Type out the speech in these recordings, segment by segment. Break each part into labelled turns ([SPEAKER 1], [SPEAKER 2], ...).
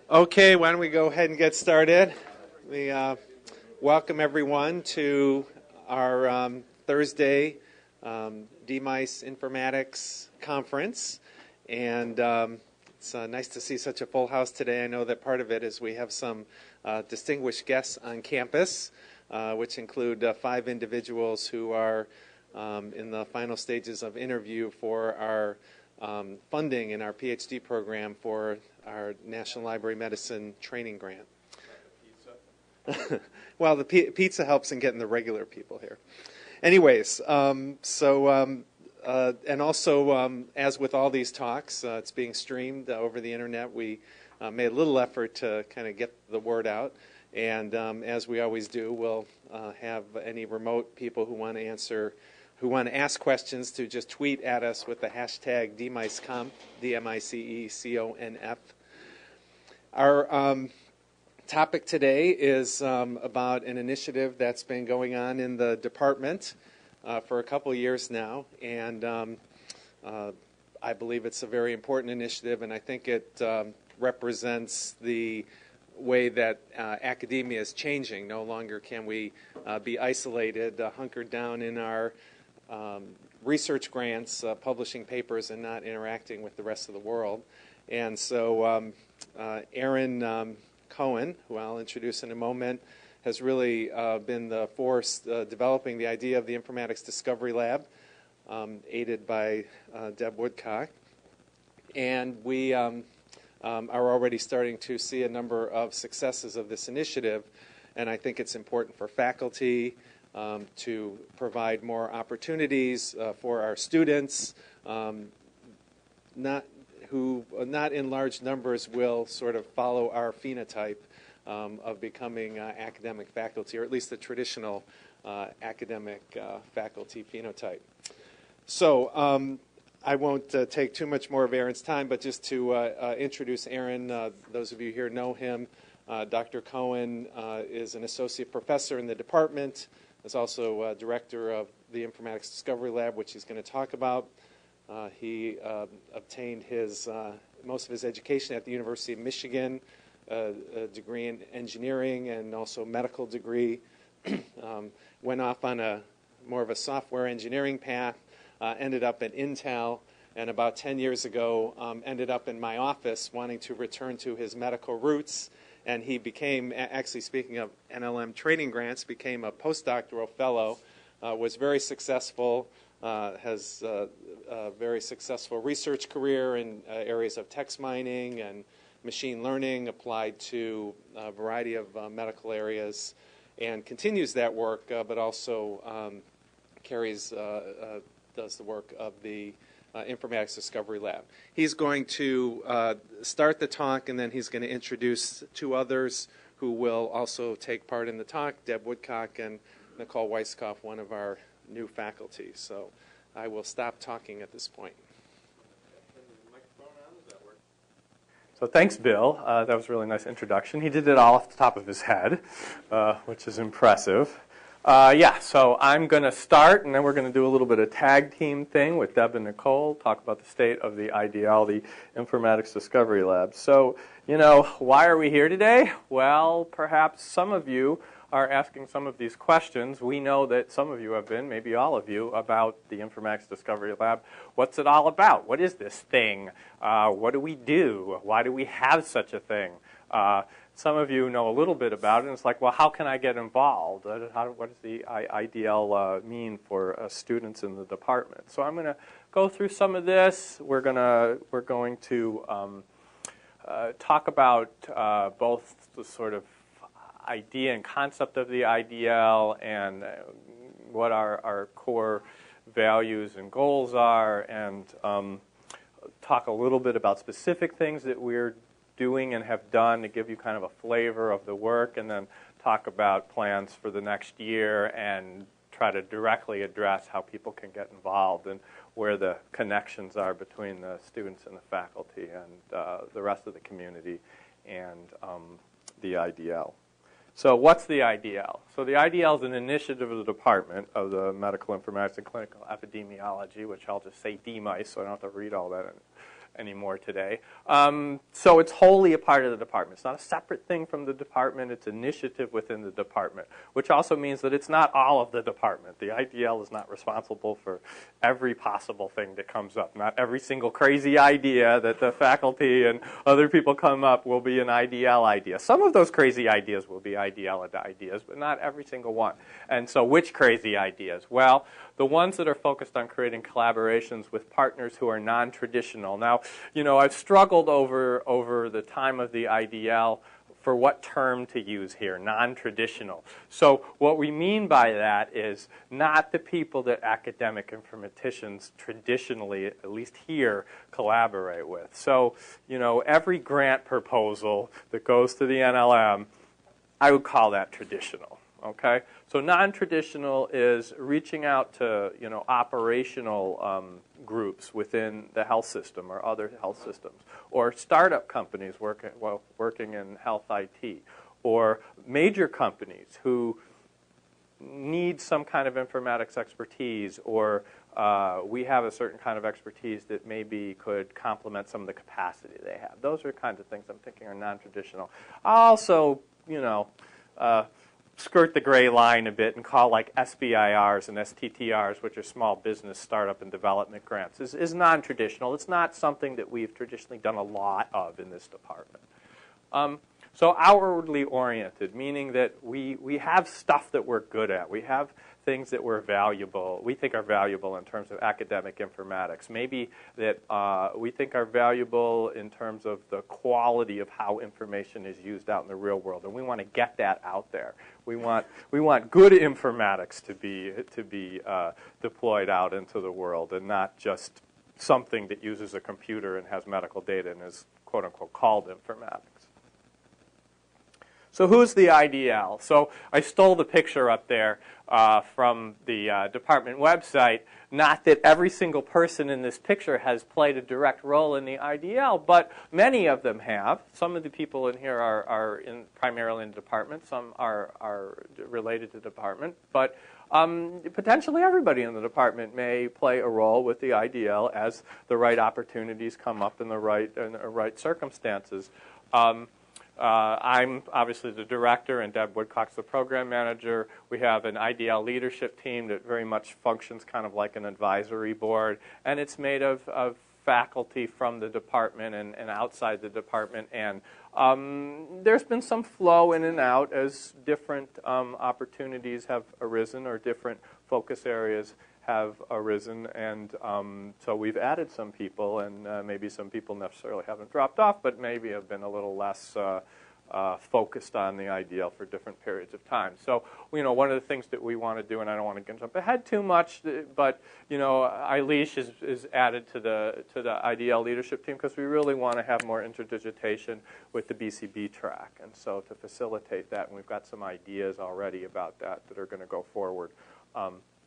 [SPEAKER 1] Okay, why don't we go ahead and get started. We welcome everyone to our Thursday DMICE Informatics Conference. And it's nice to see such a full house today. I know that part of it is we have some distinguished guests on campus, which include 5 individuals who are in the final stages of interview for our funding in our PhD program for our National Library Medicine training grant. Well, the pizza helps in getting the regular people here. Anyways, and also, as with all these talks, it's being streamed over the internet. We made a little effort to kind of get the word out. And as we always do, we'll have any remote people who want to ask questions to just tweet at us with the hashtag DMICEConf, DMICECONF. Our topic today is about an initiative that's been going on in the department for a couple of years now, and I believe it's a very important initiative, and I think it represents the way that academia is changing. No longer can we be isolated, hunkered down in our research grants, publishing papers, and not interacting with the rest of the world. And so Aaron Cohen, who I'll introduce in a moment, has really been the force developing the idea of the Informatics Discovery Lab, aided by Deb Woodcock. And we are already starting to see a number of successes of this initiative, and I think it's important for faculty to provide more opportunities for our students, not in large numbers will sort of follow our phenotype of becoming academic faculty, or at least the traditional academic faculty phenotype. So I won't take too much more of Aaron's time, but just to introduce Aaron, those of you here know him. Dr. Cohen is an associate professor in the department, is also director of the Informatics Discovery Lab, which he's going to talk about. He obtained most of his education at the University of Michigan, a degree in engineering and also a medical degree. Went off on more of a software engineering path, ended up at Intel, and about 10 years ago ended up in my office wanting to return to his medical roots. And he became, actually speaking of NLM training grants, became a postdoctoral fellow, was very successful, has a very successful research career in areas of text mining and machine learning applied to a variety of medical areas, and continues that work, but also does the work of the Informatics Discovery Lab. He's going to start the talk, and then he's going to introduce 2 others who will also take part in the talk, Deb Woodcock and Nicole Weisskopf, one of our new faculty. So I will stop talking at this point.
[SPEAKER 2] So thanks, Bill. That was a really nice introduction. He did it all off the top of his head, which is impressive. So I'm going to start, and then we're going to do a little bit of tag team thing with Deb and Nicole, talk about the state of the IDL, the Informatics Discovery Lab. So, why are we here today? Well, perhaps some of you are asking some of these questions. We know that some of you have been, maybe all of you, about the Informatics Discovery Lab. What's it all about? What is this thing? What do we do? Why do we have such a thing? Some of you know a little bit about it, and it's like, well, how can I get involved? What does the IDL mean for students in the department? So I'm going to go through some of this. We're going to talk about both the sort of idea and concept of the IDL and what our core values and goals are, and talk a little bit about specific things that we're doing and have done to give you kind of a flavor of the work, and then talk about plans for the next year and try to directly address how people can get involved and where the connections are between the students and the faculty and the rest of the community and the IDL. So what's the IDL? So the IDL is an initiative of the Department of the Medical Informatics and Clinical Epidemiology, which I'll just say DMICE, so I don't have to read all that anymore today. So it's wholly a part of the department. It's not a separate thing from the department. It's initiative within the department, which also means that it's not all of the department. The IDL is not responsible for every possible thing that comes up. Not every single crazy idea that the faculty and other people come up will be an IDL idea. Some of those crazy ideas will be IDL ideas, but not every single one. And so which crazy ideas? Well, the ones that are focused on creating collaborations with partners who are non-traditional. Now, I've struggled over the time of the IDL for what term to use here, non-traditional. So what we mean by that is not the people that academic informaticians traditionally, at least here, collaborate with. So, every grant proposal that goes to the NLM, I would call that traditional. Okay, so non-traditional is reaching out to operational groups within the health system or other health systems, or startup companies working in health IT, or major companies who need some kind of informatics expertise, or we have a certain kind of expertise that maybe could complement some of the capacity they have. Those are the kinds of things I'm thinking are non-traditional. Also, skirt the gray line a bit and call like SBIRs and STTRs, which are small business startup and development grants, is non-traditional. It's not something that we've traditionally done a lot of in this department. So outwardly oriented, meaning that we have stuff that we're good at. We have things that we think are valuable in terms of academic informatics. Maybe that we think are valuable in terms of the quality of how information is used out in the real world, and we want to get that out there. We want good informatics to be deployed out into the world, and not just something that uses a computer and has medical data and is quote unquote called informatics. So who's the IDL? So I stole the picture up there from the department website. Not that every single person in this picture has played a direct role in the IDL, but many of them have. Some of the people in here are primarily in the department. Some are related to the department. But potentially everybody in the department may play a role with the IDL as the right opportunities come up in the right circumstances. I'm obviously the director, and Deb Woodcock's the program manager. We have an IDL leadership team that very much functions kind of like an advisory board, and it's made of faculty from the department and outside the department. And there's been some flow in and out as different opportunities have arisen or different focus areas have arisen, and so we've added some people, and maybe some people necessarily haven't dropped off, but maybe have been a little less focused on the IDL for different periods of time. So, one of the things that we want to do, and I don't want to jump ahead too much, but Eilish is added to the IDL leadership team because we really want to have more interdigitation with the BCB track, and so to facilitate that, and we've got some ideas already about that are going to go forward.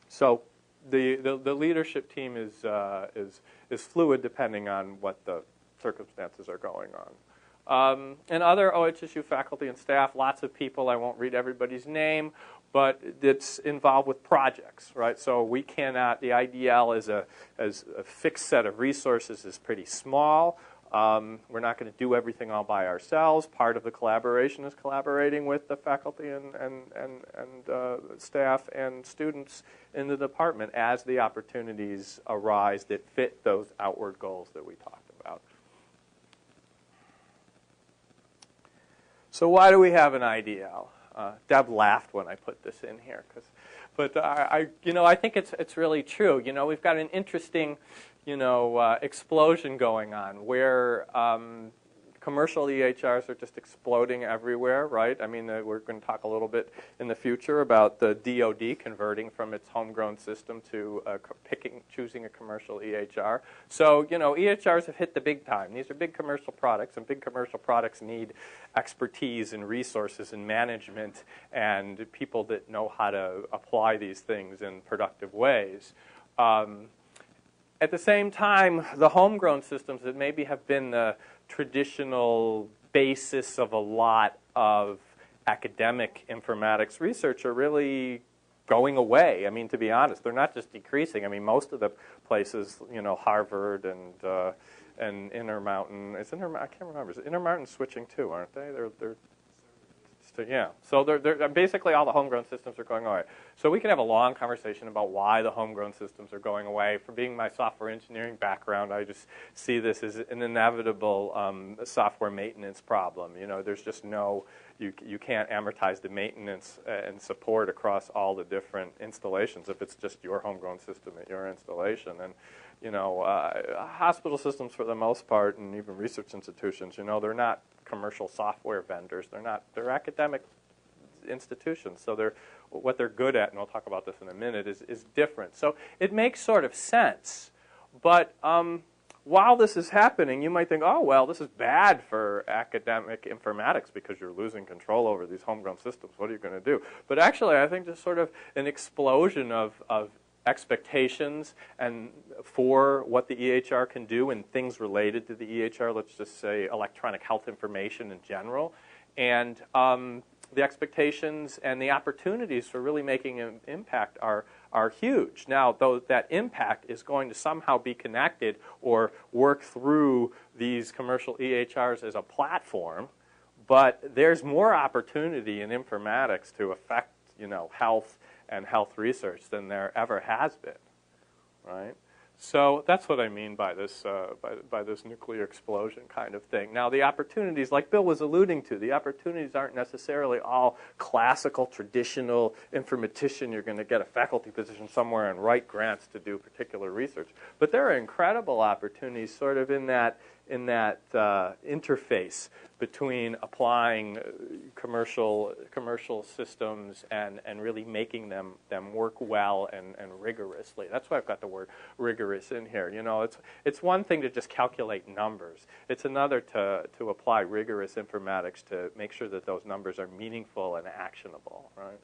[SPEAKER 2] So. The leadership team is fluid depending on what the circumstances are going on. And other OHSU faculty and staff, lots of people, I won't read everybody's name, but it's involved with projects, right? So we cannot, the IDL as a fixed set of resources is pretty small. We're not going to do everything all by ourselves. Part of the collaboration is collaborating with the faculty and staff and students in the department as the opportunities arise that fit those outward goals that we talked about. So why do we have an IDL? Deb laughed when I put this in here, but I think it's really true. We've got an interesting explosion going on where commercial EHRs are just exploding everywhere, right? I mean, we're going to talk a little bit in the future about the DoD converting from its homegrown system to choosing a commercial EHR. So, EHRs have hit the big time. These are big commercial products, and big commercial products need expertise and resources and management and people that know how to apply these things in productive ways. At the same time, the homegrown systems that maybe have been the traditional basis of a lot of academic informatics research are really going away. I mean, to be honest, they're not just decreasing. I mean, most of the places, Harvard and Intermountain. I can't remember. Is it Intermountain switching too, aren't they? Yeah. So they're basically all the homegrown systems are going away. So we can have a long conversation about why the homegrown systems are going away. From being my software engineering background, I just see this as an inevitable software maintenance problem. There's just you can't amortize the maintenance and support across all the different installations if it's just your homegrown system at your installation. And hospital systems, for the most part, and even research institutions, they're not commercial software vendors. They're academic institutions. So what they're good at, and we'll talk about this in a minute, is different. So it makes sort of sense. But while this is happening, you might think, oh, well, this is bad for academic informatics because you're losing control over these homegrown systems. What are you going to do? But actually, I think there's sort of an explosion of expectations and for what the EHR can do and things related to the EHR, let's just say electronic health information in general, and the expectations and the opportunities for really making an impact are huge. Now, though, that impact is going to somehow be connected or work through these commercial EHRs as a platform, but there's more opportunity in informatics to affect, health and health research than there ever has been, right? So that's what I mean by this by this nuclear explosion kind of thing. Now, the opportunities, like Bill was alluding to, the opportunities aren't necessarily all classical, traditional informatician. You're going to get a faculty position somewhere and write grants to do particular research. But there are incredible opportunities sort of in that interface between applying commercial systems and really making them work well and rigorously. That's why I've got the word rigorous in here. It's one thing to just calculate numbers. It's another to apply rigorous informatics to make sure that those numbers are meaningful and actionable, right?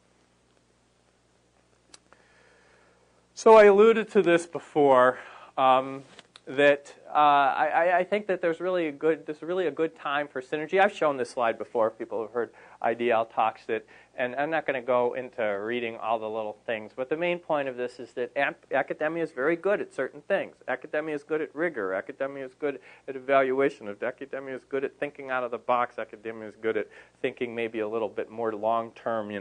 [SPEAKER 2] So I alluded to this before. That I think that there's really a good time for synergy. I've shown this slide before. People have heard IDL Talks, and I'm not going to go into reading all the little things, but the main point of this is that academia is very good at certain things. Academia is good at rigor. Academia is good at evaluation. Academia is good at thinking out of the box. Academia is good at thinking maybe a little bit more long-term,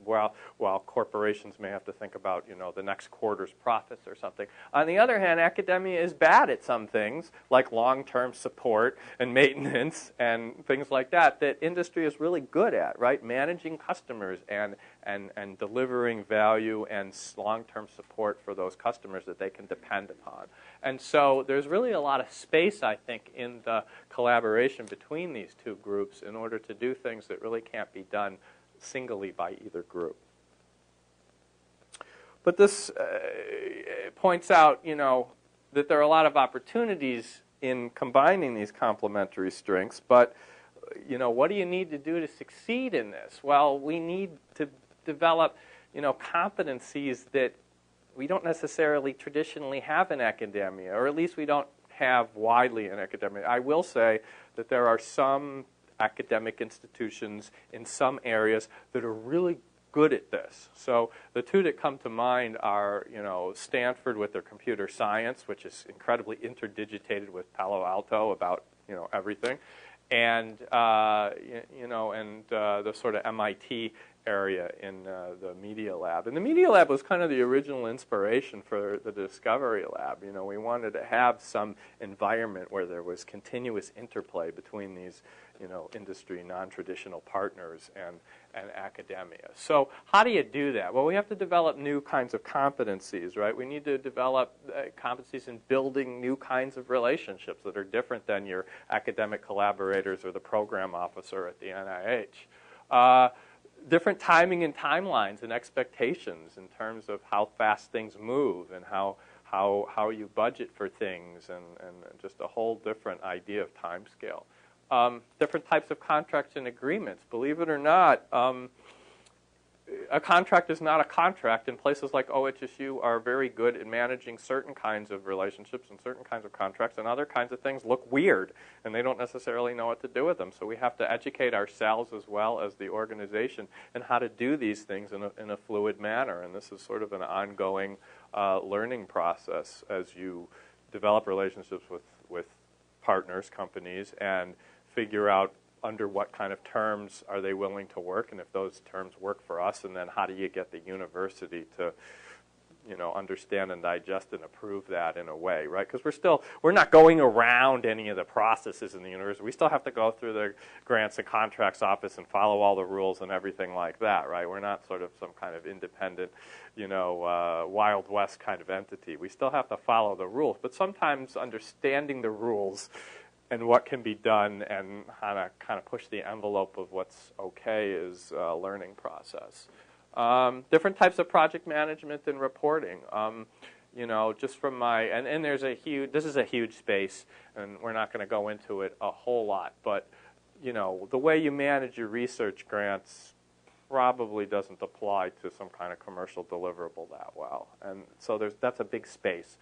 [SPEAKER 2] while corporations may have to think about, the next quarter's profits or something. On the other hand, academia is bad at some things, like long-term support and maintenance and things like that industry is really good at, right? Managing customers and delivering value and long-term support for those customers that they can depend upon. And so there's really a lot of space, I think, in the collaboration between these two groups in order to do things that really can't be done singly by either group. But this points out, that there are a lot of opportunities in combining these complementary strengths, but what do you need to do to succeed in this? Well, we need to develop, competencies that we don't necessarily traditionally have in academia, or at least we don't have widely in academia. I will say that there are some academic institutions in some areas that are really good at this. So the two that come to mind are, Stanford with their computer science, which is incredibly interdigitated with Palo Alto about, everything, and the sort of MIT area in the Media Lab. And the Media Lab was kind of the original inspiration for the Discovery Lab. We wanted to have some environment where there was continuous interplay between these, industry non-traditional partners and academia. So how do you do that? Well, we have to develop new kinds of competencies, right? We need to develop competencies in building new kinds of relationships that are different than your academic collaborators or the program officer at the NIH. Different timing and timelines and expectations in terms of how fast things move and how you budget for things and just a whole different idea of time scale. Different types of contracts and agreements. Believe it or not, a contract is not a contract, and places like OHSU are very good at managing certain kinds of relationships and certain kinds of contracts, and other kinds of things look weird, and they don't necessarily know what to do with them. So we have to educate ourselves as well as the organization in how to do these things in a fluid manner, and this is sort of an ongoing learning process as you develop relationships with partners, companies, and figure out under what kind of terms are they willing to work, and if those terms work for us, and then how do you get the university to, understand and digest and approve that in a way, right? Because we're not going around any of the processes in the university. We still have to go through the grants and contracts office and follow all the rules and everything like that, right? We're not sort of some kind of independent, Wild West kind of entity. We still have to follow the rules, but sometimes understanding the rules and what can be done and how to kind of push the envelope of what's okay is a learning process. Different types of project management and reporting. Just from and this is a huge space, and we're not going to go into it a whole lot, but, the way you manage your research grants probably doesn't apply to some kind of commercial deliverable that well. And so that's a big space.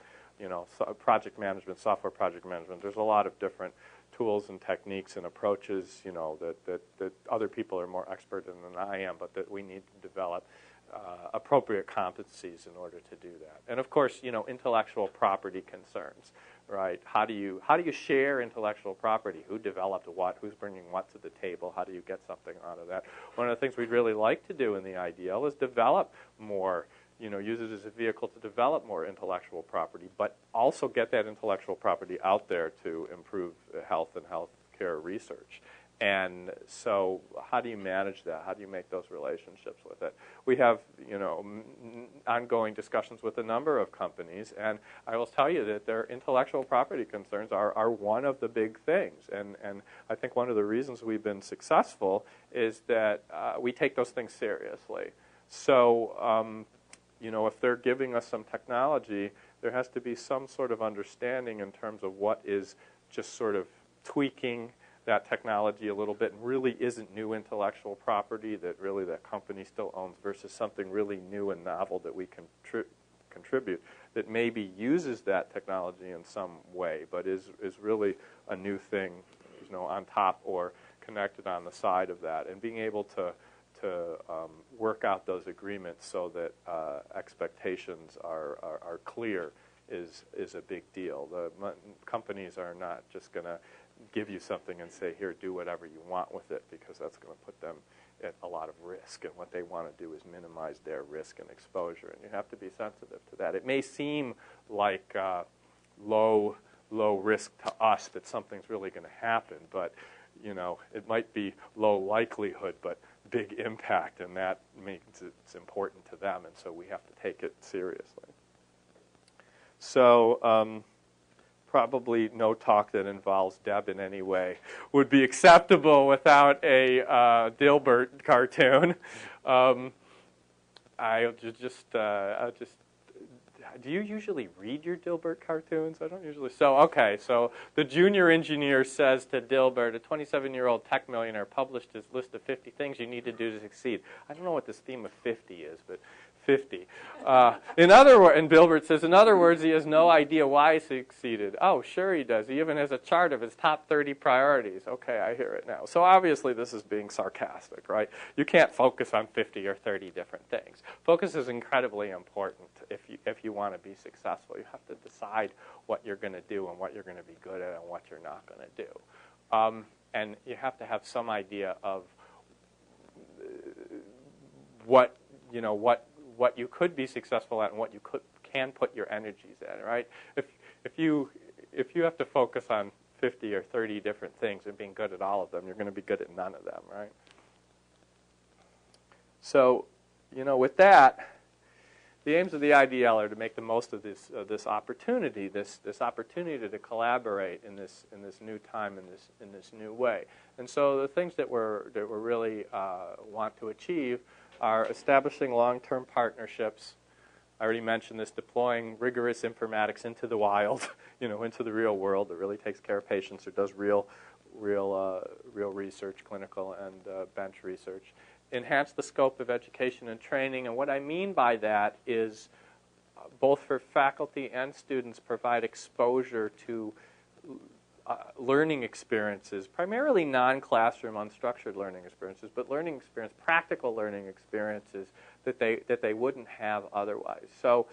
[SPEAKER 2] Project management, software project management, there's a lot of different tools and techniques and approaches, that other people are more expert in than I am, but that we need to develop appropriate competencies in order to do that. And of course, intellectual property concerns, right? How do you share intellectual property? Who developed what? Who's bringing what to the table? How do you get something out of that? One of the things we'd really like to do in the IDL is develop more, use it as a vehicle to develop more intellectual property, but also get that intellectual property out there to improve health and healthcare research. And so how do you manage that? How do you make those relationships with it? We have, ongoing discussions with a number of companies, and I will tell you that their intellectual property concerns are one of the big things. And I think one of the reasons we've been successful is that we take those things seriously. So, if they're giving us some technology, there has to be some sort of understanding in terms of what is just sort of tweaking that technology a little bit and really isn't new intellectual property that really that company still owns versus something really new and novel that we can contribute that maybe uses that technology in some way but is really a new thing, on top or connected on the side of that, and being able to work out those agreements so that expectations are clear is a big deal. The companies are not just going to give you something and say, here, do whatever you want with it, because that's going to put them at a lot of risk, and what they want to do is minimize their risk and exposure, and you have to be sensitive to that. It may seem like low risk to us that something's really going to happen, but it might be low likelihood, but big impact, and that means it's important to them, and so we have to take it seriously. So probably no talk that involves Deb in any way would be acceptable without a Dilbert cartoon. I'll just do you usually read your Dilbert cartoons? I don't usually. So, okay, so the junior engineer says to Dilbert, a 27-year-old tech millionaire published his list of 50 things you need to do to succeed. I don't know what this theme of 50 is, but 50. And Dilbert says, in other words, he has no idea why he succeeded. Oh, sure he does. He even has a chart of his top 30 priorities. Okay, I hear it now. So obviously this is being sarcastic, right? You can't focus on 50 or 30 different things. Focus is incredibly important if you want to be successful. You have to decide what you're going to do and what you're going to be good at and what you're not going to do. And you have to have some idea of what you could be successful at and what you can put your energies at, right? If you have to focus on 50 or 30 different things and being good at all of them, you're going to be good at none of them, right? So, with that, the aims of the IDL are to make the most of this opportunity, this opportunity to collaborate in this new time, in this new way. And so the things that we're really want to achieve are establishing long-term partnerships. I already mentioned this, deploying rigorous informatics into the wild, into the real world that really takes care of patients or does real research, clinical and bench research. Enhance the scope of education and training, and what I mean by that is both for faculty and students provide exposure to learning experiences, primarily non-classroom, unstructured learning experiences, but practical learning experiences that they wouldn't have otherwise. So,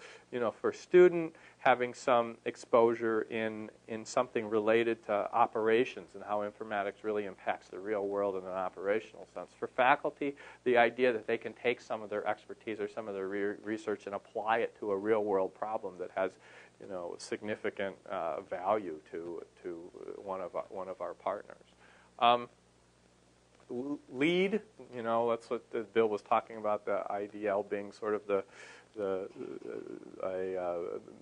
[SPEAKER 2] for a student, having some exposure in something related to operations and how informatics really impacts the real world in an operational sense. For faculty, the idea that they can take some of their expertise or some of their research and apply it to a real world problem that has significant value to one of our partners. Lead, that's what Bill was talking about, the IDL being sort of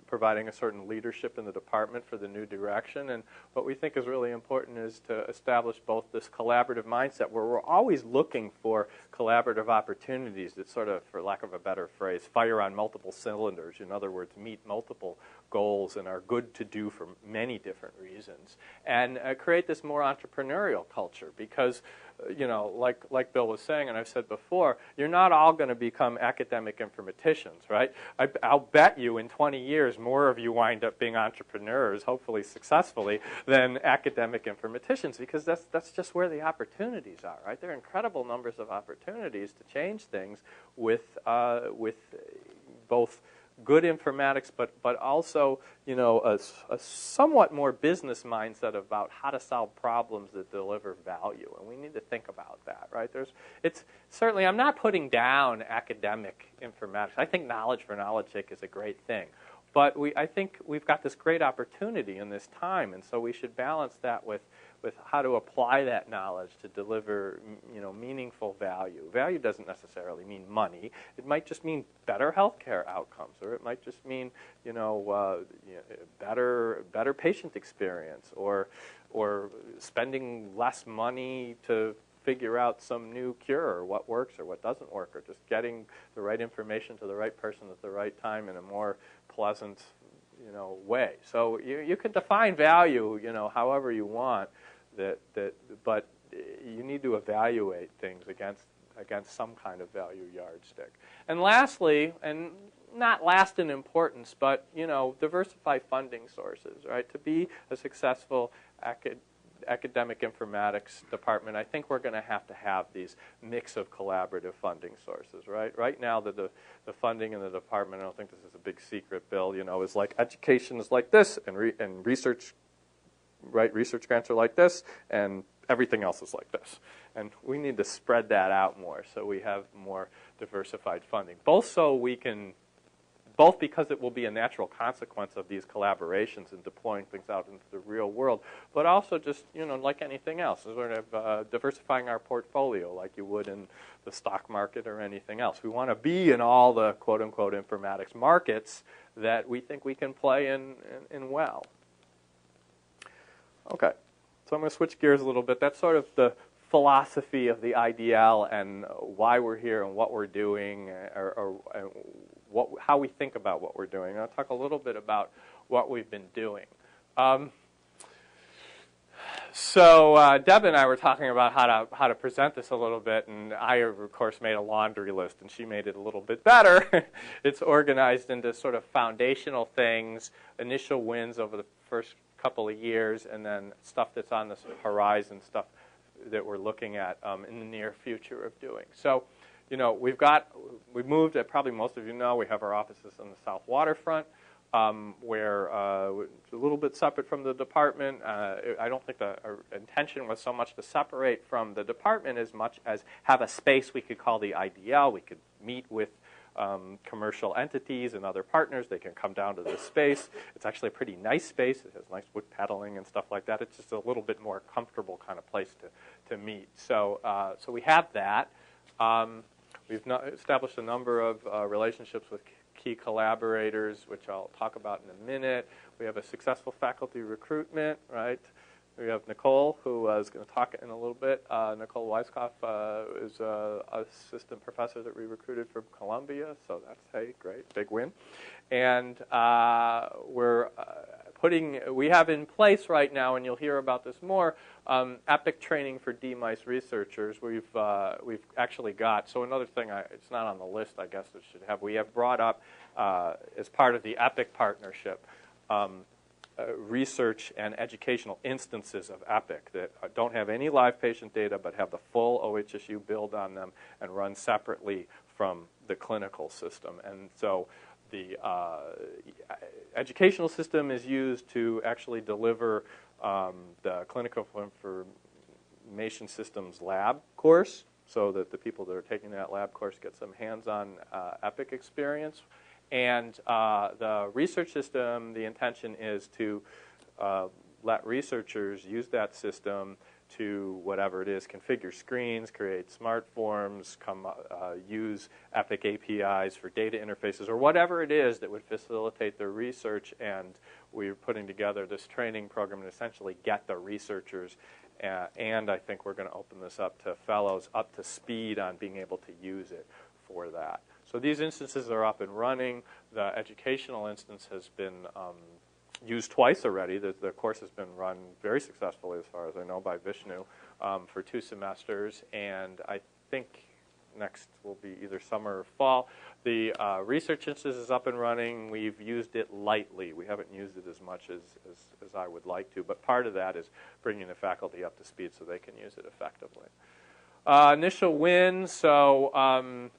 [SPEAKER 2] providing a certain leadership in the department for the new direction. And what we think is really important is to establish both this collaborative mindset where we're always looking for collaborative opportunities that sort of, for lack of a better phrase, fire on multiple cylinders. In other words, meet multiple goals and are good to do for many different reasons. And create this more entrepreneurial culture because, like Bill was saying, and I've said before, you're not all going to become academic informaticians, right? I'll bet you in 20 years more of you wind up being entrepreneurs, hopefully successfully, than academic informaticians because that's just where the opportunities are, right? There are incredible numbers of opportunities to change things with both good informatics, but also a somewhat more business mindset about how to solve problems that deliver value, and we need to think about that, right? It's certainly, I'm not putting down academic informatics. I think knowledge for knowledge's sake is a great thing, but I think we've got this great opportunity in this time, and so we should balance that with how to apply that knowledge to deliver, meaningful value. Value doesn't necessarily mean money. It might just mean better healthcare outcomes, or it might just mean, better patient experience, or spending less money to figure out some new cure, or what works or what doesn't work, or just getting the right information to the right person at the right time in a more pleasant, way. So you can define value, however you want. But you need to evaluate things against some kind of value yardstick. And lastly, and not last in importance, but diversify funding sources, right? To be a successful academic informatics department, I think we're going to have these mix of collaborative funding sources, right? Right now, the funding in the department, I don't think this is a big secret, Bill, is like education is like this, and research. Right, research grants are like this, and everything else is like this. And we need to spread that out more so we have more diversified funding. Both because it will be a natural consequence of these collaborations and deploying things out into the real world, but also just, like anything else, sort of diversifying our portfolio like you would in the stock market or anything else. We want to be in all the quote-unquote informatics markets that we think we can play in well. Okay, so I'm going to switch gears a little bit. That's sort of the philosophy of the IDL and why we're here and what we're doing, or how we think about what we're doing. I'll talk a little bit about what we've been doing. So Deb and I were talking about how to present this a little bit, and I, of course, made a laundry list, and she made it a little bit better. It's organized into sort of foundational things, initial wins over the first couple of years, and then stuff that's on the horizon, stuff that we're looking at in the near future of doing. So, we've moved, probably most of you know, we have our offices on the South Waterfront, where it's a little bit separate from the department. I don't think our intention was so much to separate from the department as much as have a space we could call the IDL. We could meet with commercial entities and other partners. They can come down to this space. It's actually a pretty nice space. It has nice wood paneling and stuff like that. It's just a little bit more comfortable kind of place to meet. So we have that. We've established a number of relationships with key collaborators, which I'll talk about in a minute. We have a successful faculty recruitment, right? We have Nicole, who is going to talk in a little bit. Nicole Weiskopf is an assistant professor that we recruited from Columbia, so that's, hey, great, big win. And we have in place right now, and you'll hear about this more, EPIC training for DMICE researchers. We've actually got, so another thing, it's not on the list, I guess it should have, we have brought up as part of the EPIC partnership, research and educational instances of EPIC that don't have any live patient data but have the full OHSU build on them and run separately from the clinical system. And so the educational system is used to actually deliver the clinical information systems lab course, so that the people that are taking that lab course get some hands-on EPIC experience. And the research system, the intention is to let researchers use that system to, whatever it is, configure screens, create smart forms, use EPIC APIs for data interfaces, or whatever it is that would facilitate their research. And we're putting together this training program to essentially get the researchers, and I think we're going to open this up to fellows, up to speed on being able to use it for that. So these instances are up and running. The educational instance has been used twice already. The course has been run very successfully, as far as I know, by Vishnu for 2 semesters, and I think next will be either summer or fall. The research instance is up and running. We've used it lightly. We haven't used it as much as I would like to, but part of that is bringing the faculty up to speed so they can use it effectively. Initial wins, so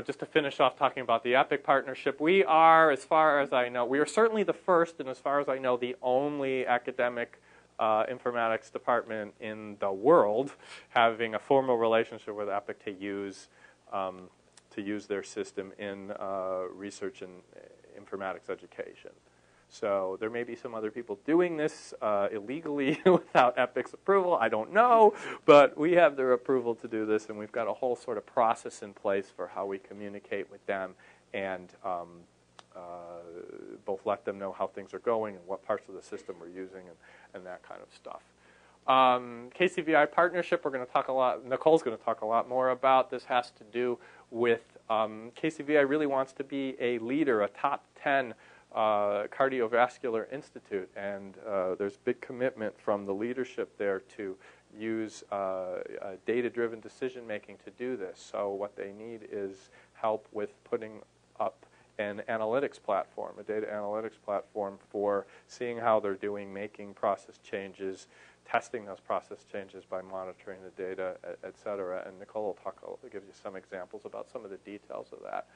[SPEAKER 2] just to finish off talking about the EPIC partnership, we are, as far as I know, we are certainly the first, and as far as I know, the only academic informatics department in the world having a formal relationship with EPIC to use their system in research and informatics education. So there may be some other people doing this illegally without EPIC's approval. I don't know, but we have their approval to do this, and we've got a whole sort of process in place for how we communicate with them and both let them know how things are going and what parts of the system we're using and that kind of stuff. KCVI partnership, we're going to talk a lot, Nicole's going to talk a lot more about. This has to do with KCVI really wants to be a leader, a top 10 cardiovascular institute, and there's big commitment from the leadership there to use data-driven decision-making to do this. So what they need is help with putting up an analytics platform, a data analytics platform for seeing how they're doing, making process changes, testing those process changes by monitoring the data, et cetera. And Nicole will give you some examples about some of the details of that.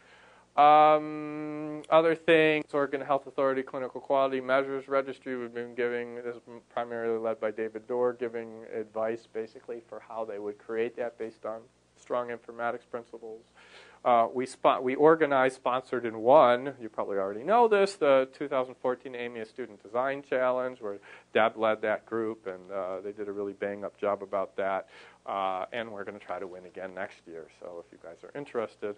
[SPEAKER 2] Other things, Oregon Health Authority Clinical Quality Measures Registry we've been giving, this is primarily led by David Dorr, giving advice basically for how they would create that based on strong informatics principles. We organized, sponsored, and won, you probably already know this, the 2014 AMIA Student Design Challenge, where Deb led that group, and they did a really bang-up job about that. And we're going to try to win again next year, so if you guys are interested,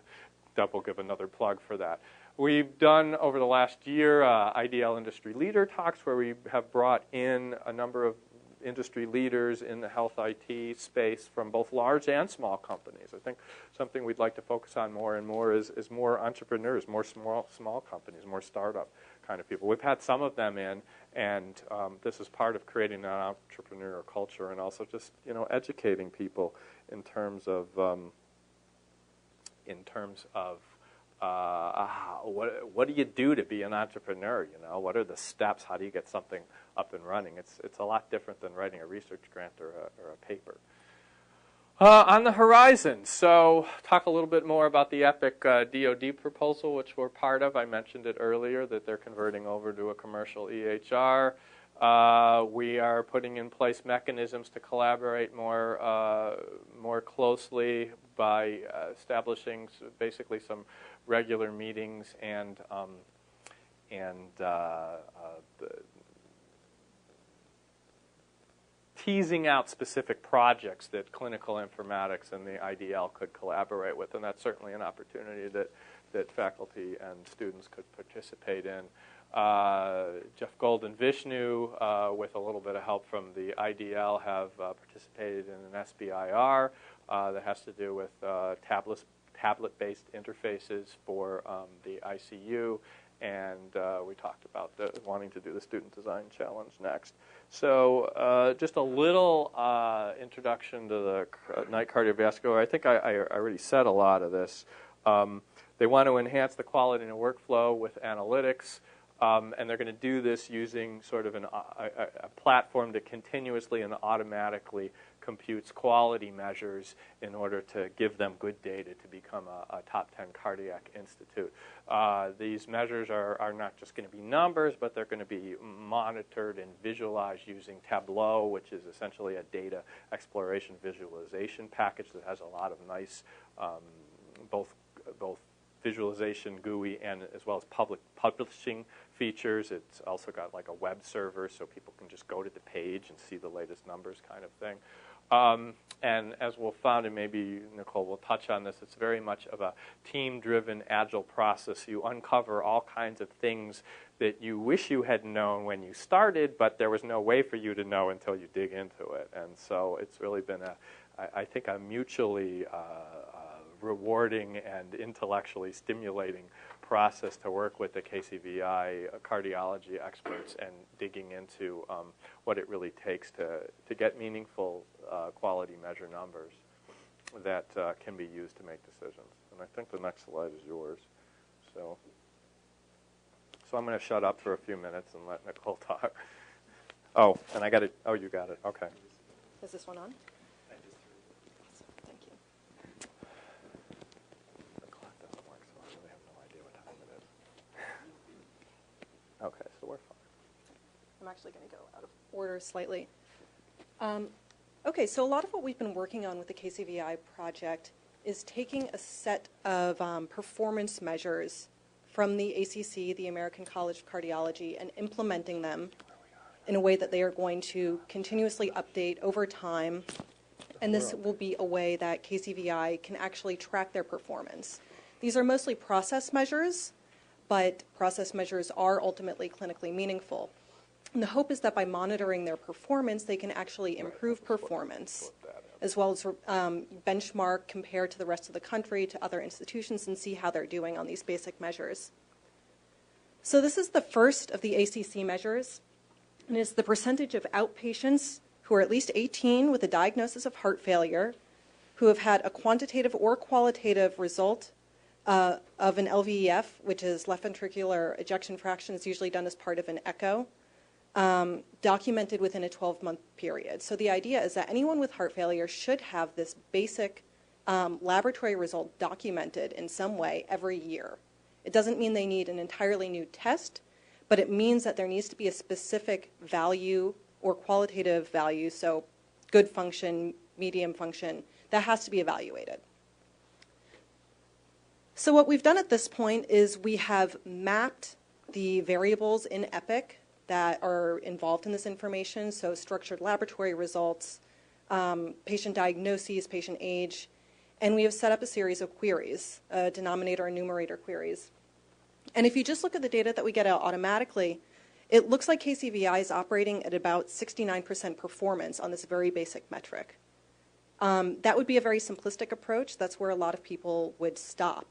[SPEAKER 2] Deb will give another plug for that. We've done, over the last year, IDL Industry Leader Talks, where we have brought in a number of industry leaders in the health IT space from both large and small companies. I think something we'd like to focus on more and more is more entrepreneurs, more small companies, more startup kind of people. We've had some of them in, and this is part of creating an entrepreneurial culture and also just educating people in terms of what do you do to be an entrepreneur? What are the steps? How do you get something up and running? It's a lot different than writing a research grant or a paper. On the horizon, so talk a little bit more about the EPIC DoD proposal, which we're part of. I mentioned it earlier that they're converting over to a commercial EHR. We are putting in place mechanisms to collaborate more closely by establishing basically some regular meetings and teasing out specific projects that clinical informatics and the IDL could collaborate with, and that's certainly an opportunity that faculty and students could participate in. Jeff Gold and Vishnu, with a little bit of help from the IDL, have participated in an SBIR that has to do with tablet-based interfaces for the ICU, and we talked about wanting to do the Student Design Challenge next. So just a little introduction to the night cardiovascular. I think I already said a lot of this. They want to enhance the quality in the workflow with analytics. And they're going to do this using sort of a platform that continuously and automatically computes quality measures in order to give them good data to become a top 10 cardiac institute. These measures are not just going to be numbers, but they're going to be monitored and visualized using Tableau, which is essentially a data exploration visualization package that has a lot of nice both visualization GUI and as well as publishing features. It's also got like a web server so people can just go to the page and see the latest numbers kind of thing. And as we'll find, and maybe Nicole will touch on this, it's very much of a team-driven, agile process. You uncover all kinds of things that you wish you had known when you started, but there was no way for you to know until you dig into it. And so it's really been, I think, a mutually rewarding and intellectually stimulating process to work with the KCVI cardiology experts and digging into what it really takes to get meaningful quality measure numbers that can be used to make decisions. And I think the next slide is yours. So I'm going to shut up for a few minutes and let Nicole talk. Oh, and I got it. Oh, you got it. Okay.
[SPEAKER 3] Is this one on?
[SPEAKER 2] Okay, so we're fine.
[SPEAKER 3] I'm actually going to go out of order slightly. Okay, so a lot of what we've been working on with the KCVI project is taking a set of performance measures from the ACC, the American College of Cardiology, and implementing them in a way that they are going to continuously update over time. And this will be a way that KCVI can actually track their performance. These are mostly process measures, but process measures are ultimately clinically meaningful. And the hope is that by monitoring their performance, they can actually improve performance, as well as benchmark, compare to the rest of the country, to other institutions, and see how they're doing on these basic measures. So this is the first of the ACC measures, and it's the percentage of outpatients who are at least 18 with a diagnosis of heart failure, who have had a quantitative or qualitative result of an LVEF, which is left ventricular ejection fraction. It's usually done as part of an echo, documented within a 12-month period. So the idea is that anyone with heart failure should have this basic laboratory result documented in some way every year. It doesn't mean they need an entirely new test, but it means that there needs to be a specific value or qualitative value, so good function, medium function, that has to be evaluated. So what we've done at this point is we have mapped the variables in EPIC that are involved in this information, so structured laboratory results, patient diagnoses, patient age, and we have set up a series of queries, denominator and numerator queries. And if you just look at the data that we get out automatically, it looks like KCVI is operating at about 69% performance on this very basic metric. That would be a very simplistic approach. That's where a lot of people would stop.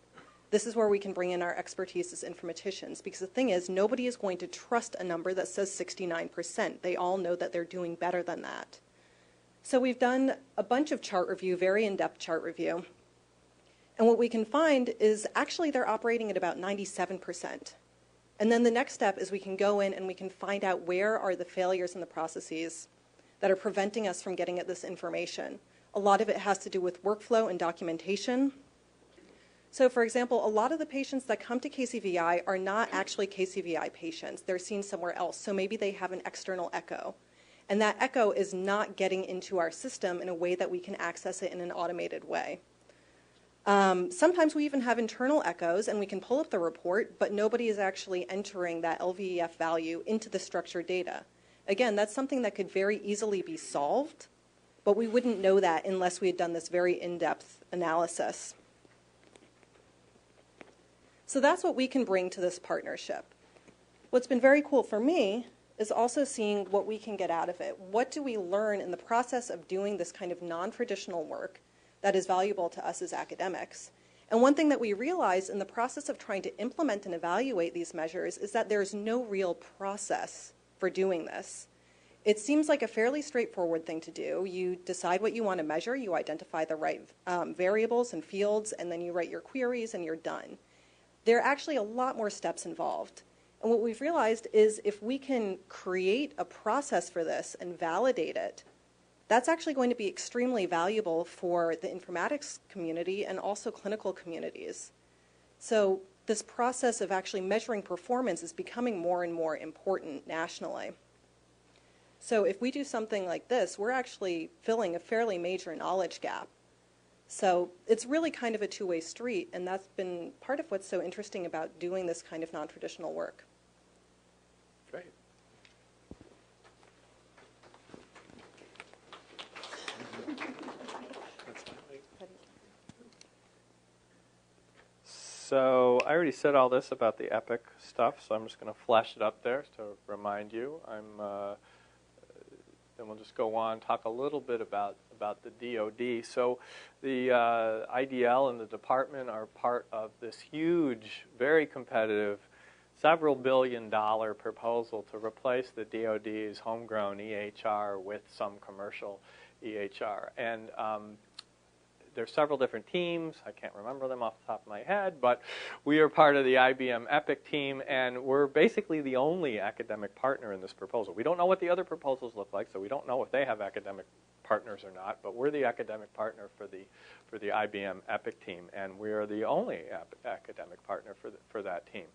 [SPEAKER 3] This is where we can bring in our expertise as informaticians, because the thing is, nobody is going to trust a number that says 69%. They all know that they're doing better than that. So we've done a bunch of chart review, very in-depth chart review. And what we can find is actually they're operating at about 97%. And then the next step is we can go in and we can find out where are the failures in the processes that are preventing us from getting at this information. A lot of it has to do with workflow and documentation. So for example, a lot of the patients that come to KCVI are not actually KCVI patients. They're seen somewhere else. So maybe they have an external echo. And that echo is not getting into our system in a way that we can access it in an automated way. Sometimes we even have internal echoes and we can pull up the report, but nobody is actually entering that LVEF value into the structured data. Again, that's something that could very easily be solved, but we wouldn't know that unless we had done this very in-depth analysis. So that's what we can bring to this partnership. What's been very cool for me is also seeing what we can get out of it. What do we learn in the process of doing this kind of non-traditional work that is valuable to us as academics? And one thing that we realized in the process of trying to implement and evaluate these measures is that there's no real process for doing this. It seems like a fairly straightforward thing to do. You decide what you want to measure, you identify the right variables and fields, and then you write your queries and you're done. There are actually a lot more steps involved. And what we've realized is if we can create a process for this and validate it, that's actually going to be extremely valuable for the informatics community and also clinical communities. So this process of actually measuring performance is becoming more and more important nationally. So if we do something like this, we're actually filling a fairly major knowledge gap. So it's really kind of a two-way street, and that's been part of what's so interesting about doing this kind of non-traditional work.
[SPEAKER 2] Great. So I already said all this about the EPIC stuff, so I'm just going to flash it up there to remind you. Then we'll just go on, talk a little bit about the DoD. So the IDL and the department are part of this huge, very competitive, several billion-dollar proposal to replace the DoD's homegrown EHR with some commercial EHR. And there's several different teams. I can't remember them off the top of my head, but we are part of the IBM EPIC team, and we're basically the only academic partner in this proposal. We don't know what the other proposals look like, so we don't know if they have academic partners or not, but we're the academic partner for the IBM EPIC team, and we are the only academic partner for that team.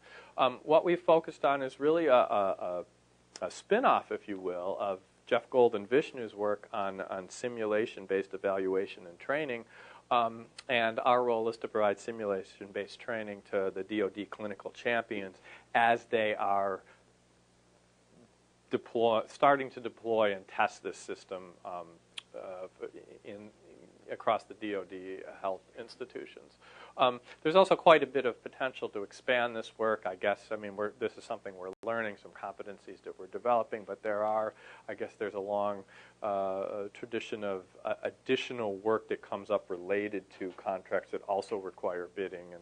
[SPEAKER 2] What we've focused on is really a spin-off, if you will, of Jeff Gold and Vishnu's work on simulation-based evaluation and training, and our role is to provide simulation-based training to the DoD clinical champions as they are starting to deploy and test this system across the DoD health institutions. There's also quite a bit of potential to expand this work, I guess. I mean, this is something we're learning, some competencies that we're developing, but there's a long tradition of additional work that comes up related to contracts that also require bidding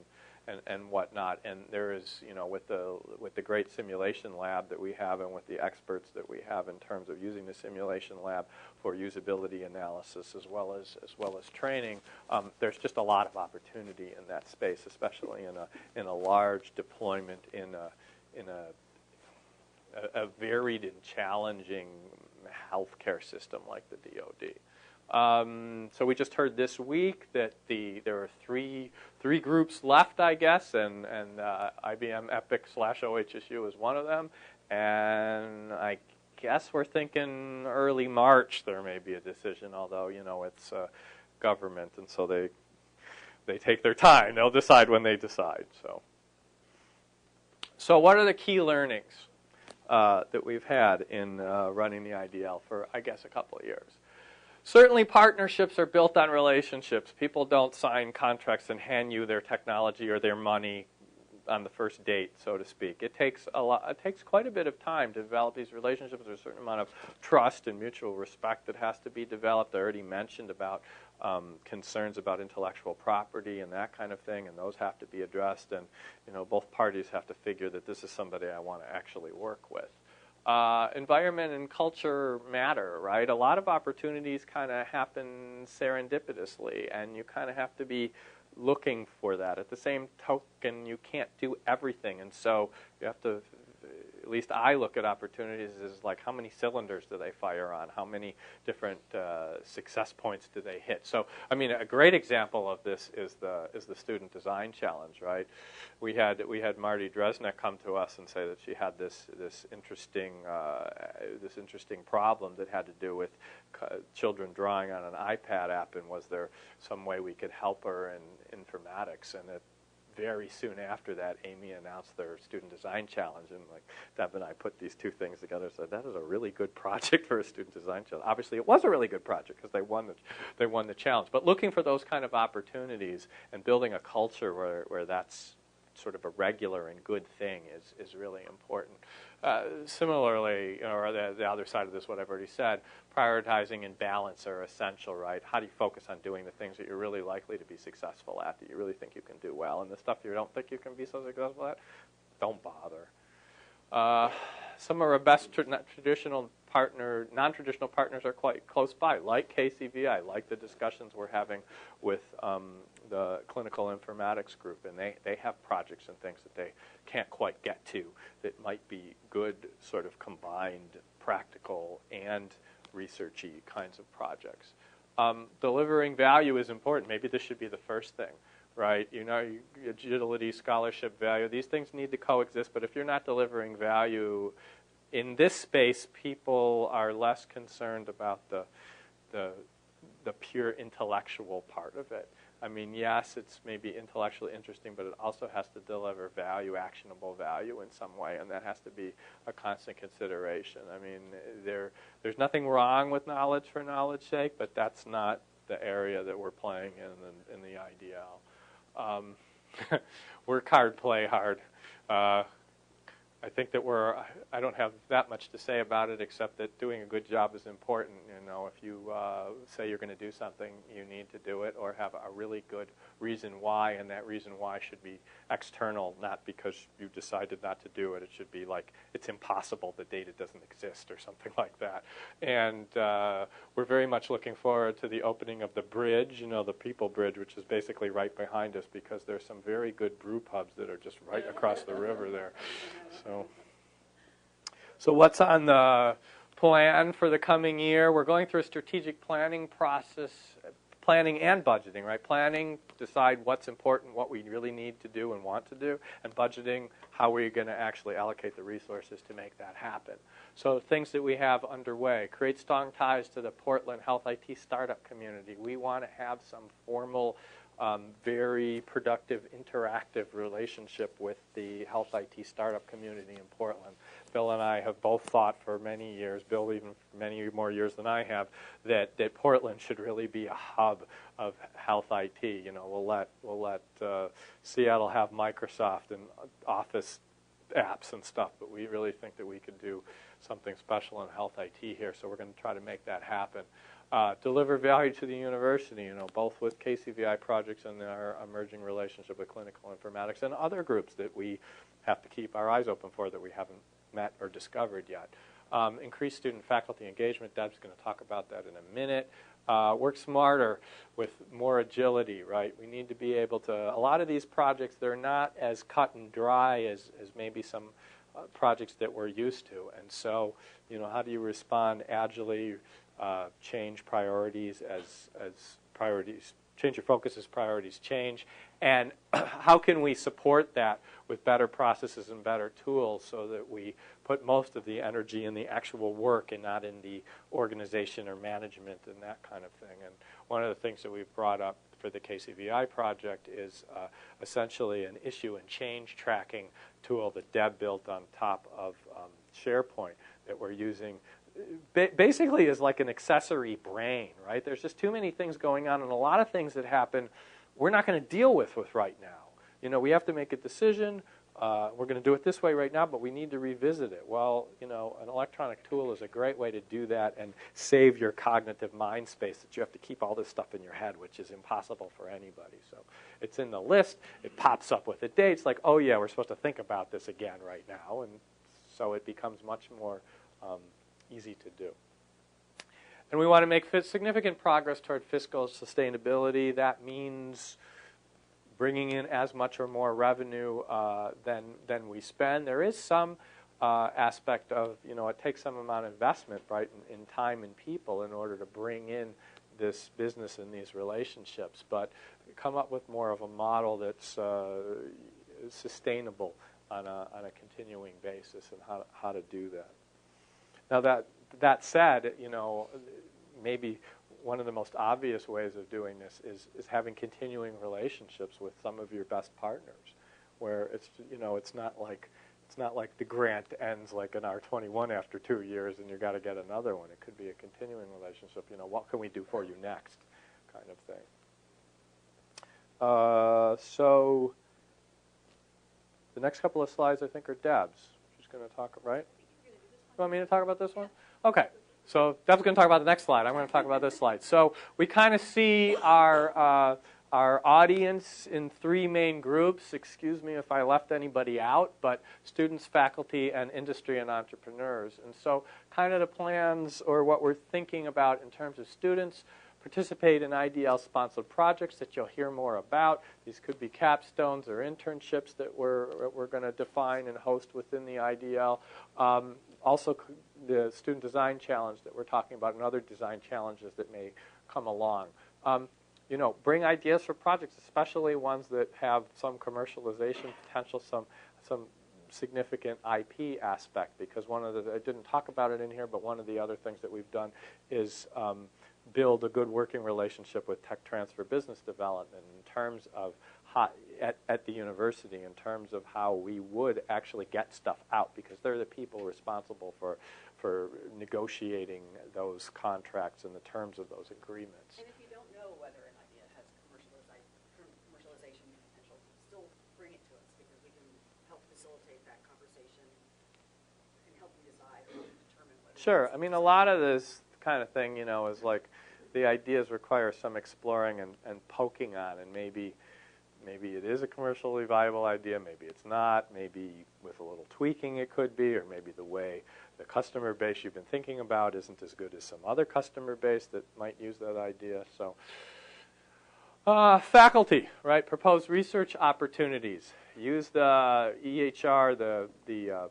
[SPEAKER 2] and whatnot. And there is, with the great simulation lab that we have and with the experts that we have in terms of using the simulation lab for usability analysis as well as training, there's just a lot of opportunity in that space, especially in a large deployment in a varied and challenging healthcare system like the DoD. So we just heard this week that there are three groups left, I guess, and IBM EPIC/OHSU is one of them, and I guess we're thinking early March there may be a decision, although it's government, and so they take their time. They'll decide when they decide. So what are the key learnings that we've had in running the IDL for, I guess, a couple of years? Certainly partnerships are built on relationships. People don't sign contracts and hand you their technology or their money on the first date, so to speak. It takes quite a bit of time to develop these relationships. There's a certain amount of trust and mutual respect that has to be developed. I already mentioned about concerns about intellectual property and that kind of thing, and those have to be addressed. And both parties have to figure that this is somebody I want to actually work with. Environment and culture matter, right? A lot of opportunities kind of happen serendipitously, and you kind of have to be looking for that. At the same token, you can't do everything, and so you have to, at least I look at opportunities as like, how many cylinders do they fire on? How many different success points do they hit? So, I mean, a great example of this is the student design challenge, right? We had Marty Dresnick come to us and say that she had this interesting problem that had to do with children drawing on an iPad app, and was there some way we could help her in informatics? And very soon after that, Amy announced their student design challenge, and Deb and I put these two things together and said, that is a really good project for a student design challenge. Obviously, it was a really good project because they won the challenge. But looking for those kind of opportunities and building a culture where that's sort of a regular and good thing is really important. Similarly, or the other side of this, what I've already said, prioritizing and balance are essential, right? How do you focus on doing the things that you're really likely to be successful at, that you really think you can do well, and the stuff you don't think you can be so successful at, don't bother. Some of our best non-traditional partners are quite close by, like KCVI, like the discussions we're having with the clinical informatics group, and they have projects and things that they can't quite get to that might be good sort of combined practical and researchy kinds of projects. Delivering value is important. Maybe this should be the first thing, right? You know, agility, scholarship, value, these things need to coexist, but if you're not delivering value in this space, people are less concerned about the pure intellectual part of it. I mean, yes, it's maybe intellectually interesting, but it also has to deliver value, actionable value in some way, and that has to be a constant consideration. I mean, there's nothing wrong with knowledge for knowledge's sake, but that's not the area that we're playing in the IDL. Work hard, play hard. I think that I don't have that much to say about it except that doing a good job is important. You know, if you say you're going to do something, you need to do it or have a really good reason why, and that reason why should be external, not because you decided not to do it. It should be like it's impossible, the data doesn't exist or something like that. And we're very much looking forward to the opening of the bridge, you know, the People Bridge, which is basically right behind us because there's some very good brew pubs that are just right across the river there. So what's on the plan for the coming year? We're going through a strategic planning process, planning and budgeting, right? Planning, decide what's important, what we really need to do and want to do, and budgeting, how we're going to actually allocate the resources to make that happen. So things that we have underway, create strong ties to the Portland Health IT startup community. We want to have some formal, very productive, interactive relationship with the health IT startup community in Portland. Bill and I have both thought for many years, Bill even for many more years than I have, that Portland should really be a hub of health IT. You know, we'll let Seattle have Microsoft and Office apps and stuff, but we really think that we could do something special in health IT here, so we're going to try to make that happen. Deliver value to the university, you know, both with KCVI projects and our emerging relationship with clinical informatics and other groups that we have to keep our eyes open for that we haven't met or discovered yet. Increase student faculty engagement. Deb's going to talk about that in a minute. Work smarter with more agility, right? We need to be able to, a lot of these projects, they're not as cut and dry as maybe some projects that we're used to. And so, you know, how do you respond agilely, change priorities as priorities, change your focus as priorities change, and how can we support that with better processes and better tools so that we put most of the energy in the actual work and not in the organization or management and that kind of thing. And one of the things that we've brought up for the KCVI project is essentially an issue and change tracking tool that Deb built on top of SharePoint that we're using basically is like an accessory brain, right? There's just too many things going on, and a lot of things that happen we're not going to deal with right now. You know, we have to make a decision. We're going to do it this way right now, but we need to revisit it. Well, you know, an electronic tool is a great way to do that and save your cognitive mind space that you have to keep all this stuff in your head, which is impossible for anybody. So it's in the list. It pops up with a date. It's like, oh, yeah, we're supposed to think about this again right now. And so it becomes much more easy to do. And we want to make significant progress toward fiscal sustainability. That means bringing in as much or more revenue than we spend. There is some aspect of, you know, it takes some amount of investment, right, in time and people in order to bring in this business and these relationships. But come up with more of a model that's sustainable on a continuing basis and how to do that. Now that said, you know, maybe one of the most obvious ways of doing this is having continuing relationships with some of your best partners, where it's, you know, it's not like the grant ends like an R21 after 2 years and you've got to get another one. It could be a continuing relationship. You know, what can we do for you next, kind of thing. So the next couple of slides I think are Deb's. She's going to talk, right? You want me to talk about this one? Okay. So Deb's going to talk about the next slide. I'm going to talk about this slide. So we kind of see our our audience in three main groups. Excuse me if I left anybody out, but students, faculty, and industry and entrepreneurs. And so kind of the plans or what we're thinking about in terms of students participate in IDL-sponsored projects that you'll hear more about. These could be capstones or internships that we're going to define and host within the IDL. Also, the Student Design Challenge that we're talking about and other design challenges that may come along. You know, bring ideas for projects, especially ones that have some commercialization potential, some significant IP aspect, because one of the, I didn't talk about it in here, but one of the other things that we've done is build a good working relationship with tech transfer business development in terms of how, at the university, in terms of how we would actually get stuff out, because they're the people responsible for negotiating those contracts and the terms of those agreements.
[SPEAKER 4] And if you don't know whether an idea has commercialization potential, still bring it to us, because we can help facilitate that conversation and help you decide or determine whether.
[SPEAKER 2] Sure. I mean, a lot of this kind of thing, you know, is like the ideas require some exploring and poking on, and maybe it is a commercially viable idea, maybe it's not, maybe with a little tweaking it could be, or maybe the way the customer base you've been thinking about isn't as good as some other customer base that might use that idea. So faculty, right, propose research opportunities. Use the EHR, the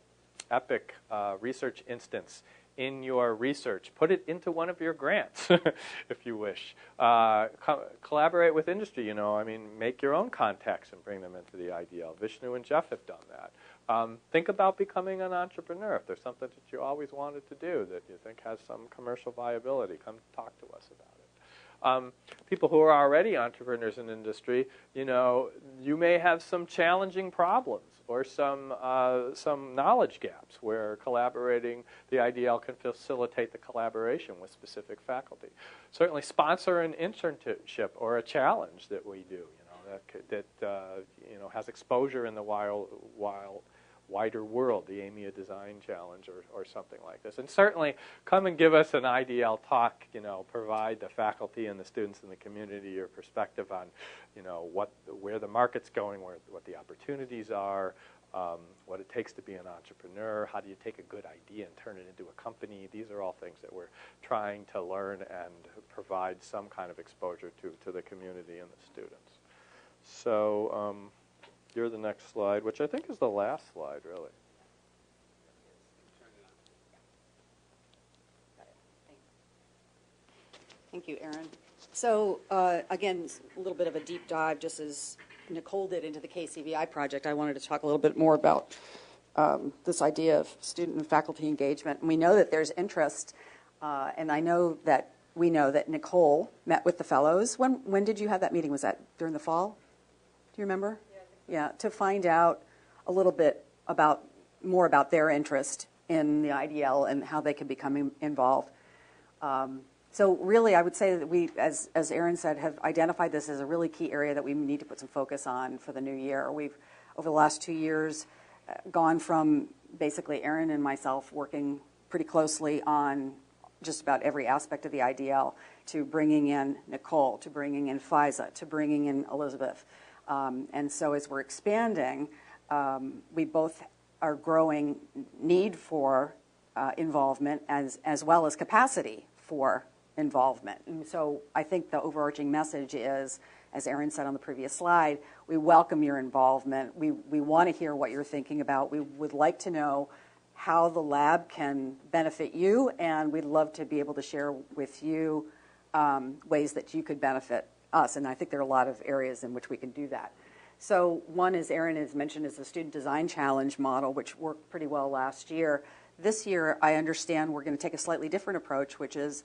[SPEAKER 2] EPIC research instance in your research. Put it into one of your grants, if you wish. Collaborate with industry, you know. I mean, make your own contacts and bring them into the IDL. Vishnu and Jeff have done that. Think about becoming an entrepreneur. If there's something that you always wanted to do that you think has some commercial viability, come talk to us about it. People who are already entrepreneurs in industry, you know, you may have some challenging problems or some knowledge gaps where collaborating, the IDL can facilitate the collaboration with specific faculty. Certainly sponsor an internship or a challenge that we do, you know, that you know, has exposure in the wider world, the AMIA Design Challenge or something like this. And certainly come and give us an IDL talk, you know, provide the faculty and the students in the community your perspective on, you know, where the market's going, what the opportunities are, what it takes to be an entrepreneur, how do you take a good idea and turn it into a company. These are all things that we're trying to learn and provide some kind of exposure to the community and the students. So here's the next slide, which I think is the last slide, really.
[SPEAKER 4] Thank you, Aaron. So again, a little bit of a deep dive, just as Nicole did into the KCVI project. I wanted to talk a little bit more about this idea of student and faculty engagement. And we know that there's interest, and we know that Nicole met with the fellows. When did you have that meeting? Was that during the fall? Do you remember? Yeah, to find out a little bit more about their interest in the IDL and how they can become involved. So really, I would say that we, as Aaron said, have identified this as a really key area that we need to put some focus on for the new year. We've, over the last 2 years, gone from basically Aaron and myself working pretty closely on just about every aspect of the IDL, to bringing in Nicole, to bringing in Faiza, to bringing in Elizabeth. And so as we're expanding, we both are growing need for involvement as well as capacity for involvement. And so I think the overarching message is, as Aaron said on the previous slide, we welcome your involvement. We want to hear what you're thinking about. We would like to know how the lab can benefit you, and we'd love to be able to share with you ways that you could benefit us. And I think there are a lot of areas in which we can do that. So one, as Aaron has mentioned, is the Student Design Challenge model, which worked pretty well last year. This year, I understand we're going to take a slightly different approach, which is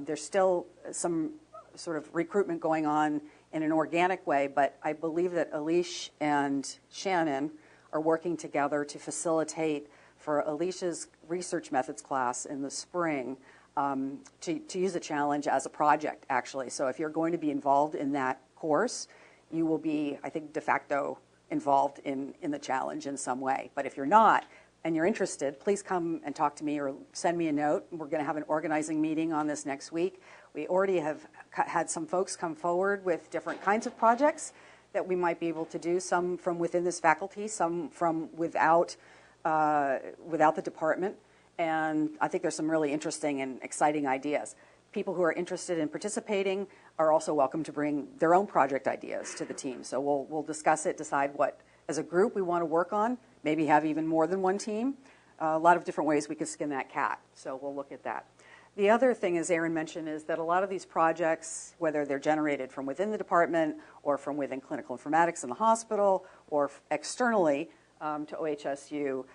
[SPEAKER 4] there's still some sort of recruitment going on in an organic way, but I believe that Alish and Shannon are working together to facilitate for Alicia's research methods class in the spring to use a challenge as a project, actually. So if you're going to be involved in that course, you will be, I think, de facto involved in the challenge in some way. But if you're not, and you're interested, please come and talk to me or send me a note. We're going to have an organizing meeting on this next week We already have had some folks come forward with different kinds of projects that we might be able to do, some from within this faculty, some from without the department. And I think there's some really interesting and exciting ideas. People who are interested in participating are also welcome to bring their own project ideas to the team. So we'll discuss it, decide what, as a group, we want to work on, maybe have even more than one team. A lot of different ways we could skin that cat, so we'll look at that. The other thing, as Aaron mentioned, is that a lot of these projects, whether they're generated from within the department or from within clinical informatics in the hospital or externally to OHSU,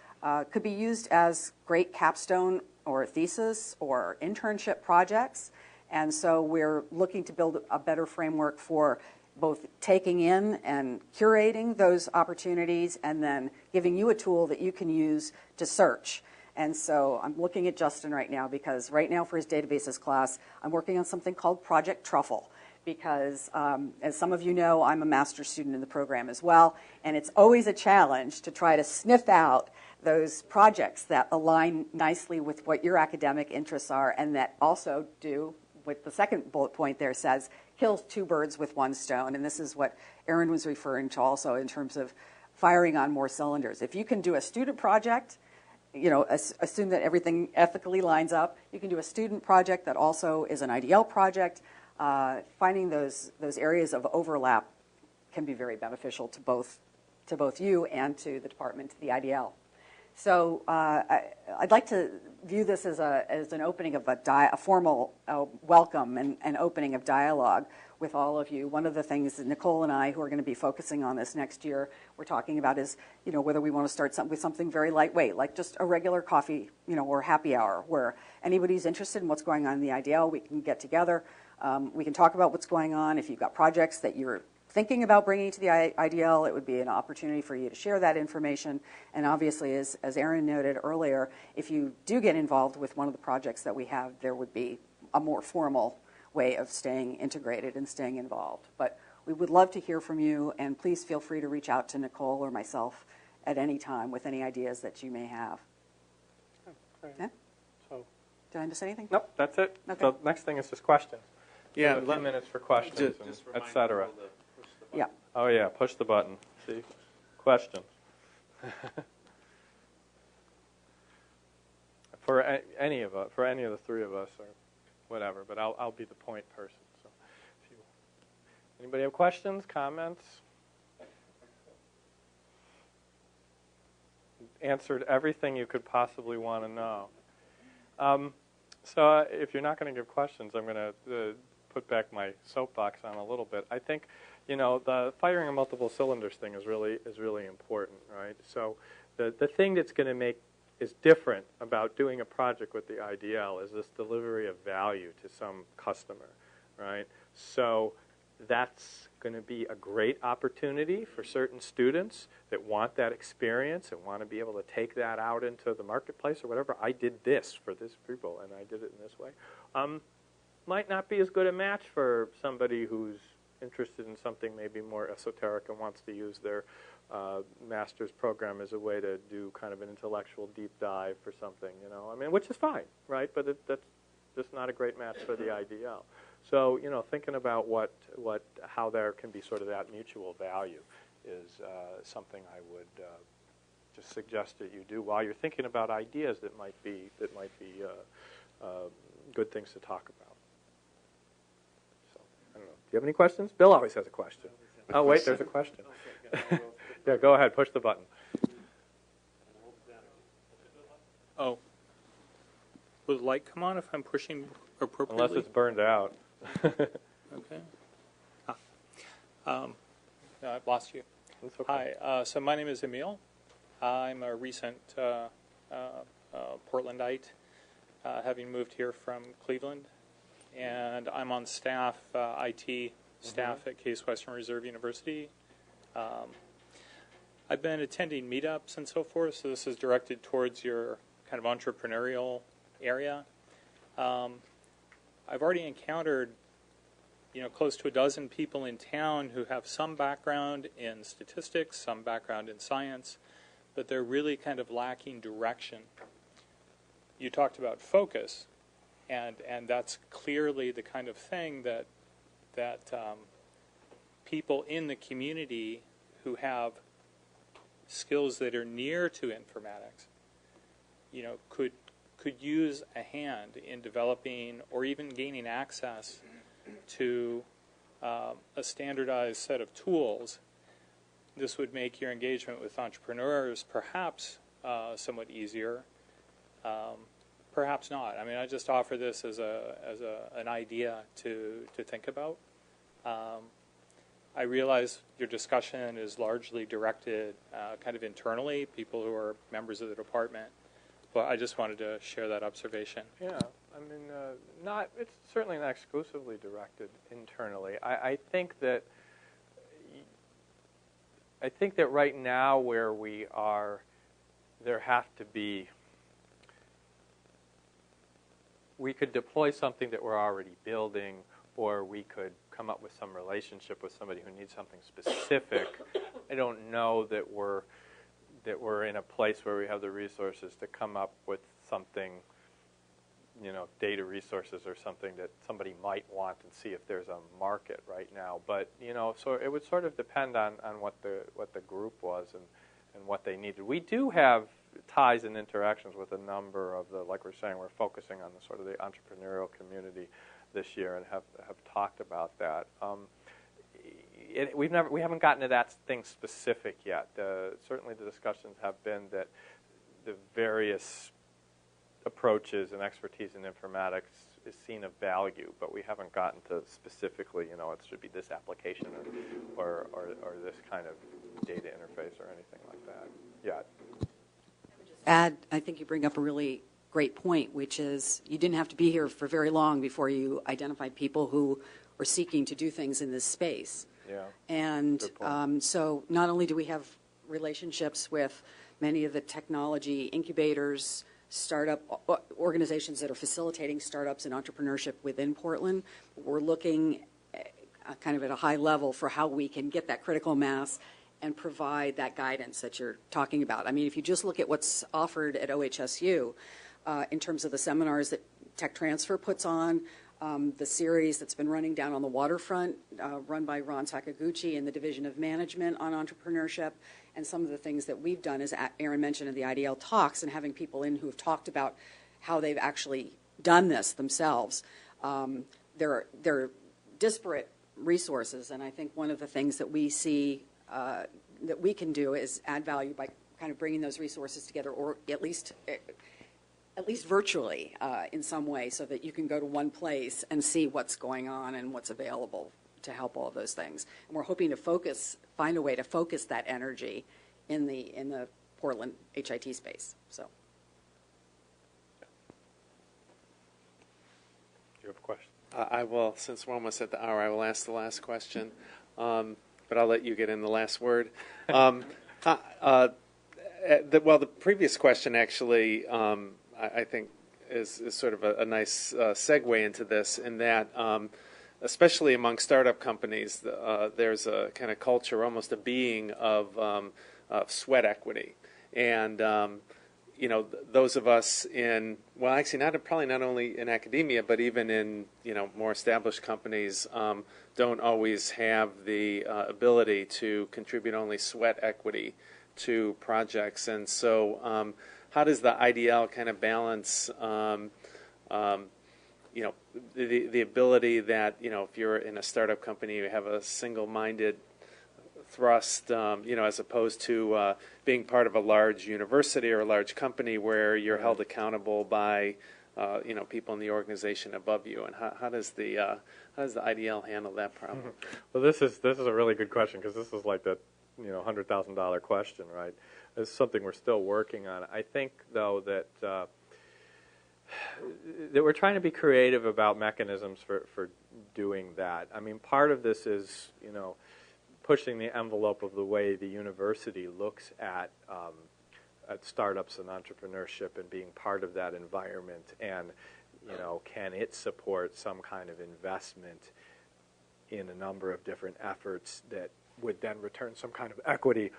[SPEAKER 4] could be used as great capstone or thesis or internship projects. And so we're looking to build a better framework for both taking in and curating those opportunities and then giving you a tool that you can use to search. And so I'm looking at Justin right now because right now for his databases class, I'm working on something called Project Truffle because, as some of you know, I'm a master's student in the program as well, and it's always a challenge to try to sniff out those projects that align nicely with what your academic interests are and that also do what the second bullet point there says, kills two birds with one stone. And this is what Aaron was referring to also in terms of firing on more cylinders. If you can do a student project, you know, assume that everything ethically lines up. You can do a student project that also is an IDL project. Finding those areas of overlap can be very beneficial to both you and to the department, to the IDL. So I'd like to view this as an opening of a formal welcome and opening of dialogue with all of you. One of the things that Nicole and I, who are going to be focusing on this next year, we're talking about is, you know, whether we want to start with something very lightweight, like just a regular coffee, you know, or happy hour, where anybody's interested in what's going on in the IDL, we can get together. We can talk about what's going on. If you've got projects that you're thinking about bringing to the IDL, it would be an opportunity for you to share that information. And obviously, as Aaron noted earlier, if you do get involved with one of the projects that we have, there would be a more formal way of staying integrated and staying involved. But we would love to hear from you, and please feel free to reach out to Nicole or myself at any time with any ideas that you may have.
[SPEAKER 2] Oh, great.
[SPEAKER 4] Yeah?
[SPEAKER 2] So,
[SPEAKER 4] did I miss anything?
[SPEAKER 2] nope, that's it.
[SPEAKER 4] Okay.
[SPEAKER 2] So next thing is just questions.
[SPEAKER 1] Yeah,
[SPEAKER 2] a few minutes for questions, etc.
[SPEAKER 4] Yeah.
[SPEAKER 2] Oh yeah, push the button. See, questions. For any of us, for any of the three of us, or whatever. But I'll be the point person. So, anybody have questions, comments? Answered everything you could possibly want to know. So if you're not going to give questions, I'm going to put back my soapbox on a little bit. I think, you know, the firing on multiple cylinders thing is really important, right? So the thing that's going to make is different about doing a project with the IDL is this delivery of value to some customer, right? So that's going to be a great opportunity for certain students that want that experience and want to be able to take that out into the marketplace or whatever. I did this for this people, and I did it in this way. Might not be as good a match for somebody who's interested in something maybe more esoteric and wants to use their master's program as a way to do kind of an intellectual deep dive for something, you know. I mean, which is fine, right? But that's just not a great match for the IDL. So, you know, thinking about how there can be sort of that mutual value is something I would just suggest that you do while you're thinking about ideas that might be good things to talk about. So, I don't know. Do you have any questions? Bill always has a question. Oh, wait, there's a question. Yeah, go ahead. Push the button.
[SPEAKER 5] Oh. Will the light come on if I'm pushing appropriately?
[SPEAKER 2] Unless it's burned out.
[SPEAKER 5] Okay. No, I've lost you.
[SPEAKER 2] That's okay.
[SPEAKER 5] Hi. So my name is Emil. I'm a recent Portlandite, having moved here from Cleveland. And I'm on staff, IT staff at Case Western Reserve University. I've been attending meetups and so forth, so this is directed towards your kind of entrepreneurial area. I've already encountered, you know, close to a dozen people in town who have some background in statistics, some background in science, but they're really kind of lacking direction. You talked about focus, And that's clearly the kind of thing that people in the community who have skills that are near to informatics, could use a hand in developing or even gaining access to a standardized set of tools. This would make your engagement with entrepreneurs perhaps somewhat easier, perhaps not. I mean, I just offer this as an idea to think about. I realize your discussion is largely directed kind of internally, people who are members of the department, but I just wanted to share that observation.
[SPEAKER 2] Yeah, I mean, it's certainly not exclusively directed internally. I think that right now where we are, there have to be, we could deploy something that we're already building, or we could come up with some relationship with somebody who needs something specific. I don't know that we're in a place where we have the resources to come up with something, data resources or something that somebody might want and see if there's a market right now. But so it would sort of depend on what the group was and what they needed. We do have ties and interactions with a number of like we're saying, we're focusing on the sort of the entrepreneurial community this year and have talked about that. We haven't gotten to that thing specific yet. Certainly the discussions have been that the various approaches and expertise in informatics is seen of value, but we haven't gotten to specifically, it should be this application or this kind of data interface or anything like that yet.
[SPEAKER 4] I think you bring up a really great point, which is you didn't have to be here for very long before you identified people who were seeking to do things in this space.
[SPEAKER 2] Yeah.
[SPEAKER 4] And so not only do we have relationships with many of the technology incubators, startup organizations that are facilitating startups and entrepreneurship within Portland, we're looking kind of at a high level for how we can get that critical mass and provide that guidance that you're talking about. I mean, if you just look at what's offered at OHSU in terms of the seminars that Tech Transfer puts on, the series that's been running down on the waterfront, run by Ron Sakaguchi in the Division of Management on entrepreneurship, and some of the things that we've done, as Aaron mentioned, in the IDL Talks, and having people in who have talked about how they've actually done this themselves. They're disparate resources, and I think one of the things that we see that we can do is add value by kind of bringing those resources together, or at least virtually in some way, so that you can go to one place and see what's going on and what's available to help all of those things. And we're hoping to find a way to focus that energy in the Portland HIT space. So,
[SPEAKER 2] Do you have a question?
[SPEAKER 1] I will, since we're almost at the hour, I will ask the last question, but I'll let you get in the last word. The previous question actually, I think, is sort of a nice segue into this, in that, especially among startup companies, there's a kind of culture, almost a being of sweat equity. And those of us probably not only in academia, but even in more established companies, don't always have the ability to contribute only sweat equity to projects. And so, how does the IDL kind of balance, the ability that if you're in a startup company, you have a single-minded thrust, as opposed to being part of a large university or a large company where you're held accountable by, people in the organization above you. And how does the IDL handle that problem?
[SPEAKER 2] Mm-hmm. Well, this is a really good question, because this is like that $100,000 question, right? It's something we're still working on. I think, though, that we're trying to be creative about mechanisms for doing that. I mean, part of this is pushing the envelope of the way the university looks at startups and entrepreneurship and being part of that environment, and can it support some kind of investment in a number of different efforts that would then return some kind of equity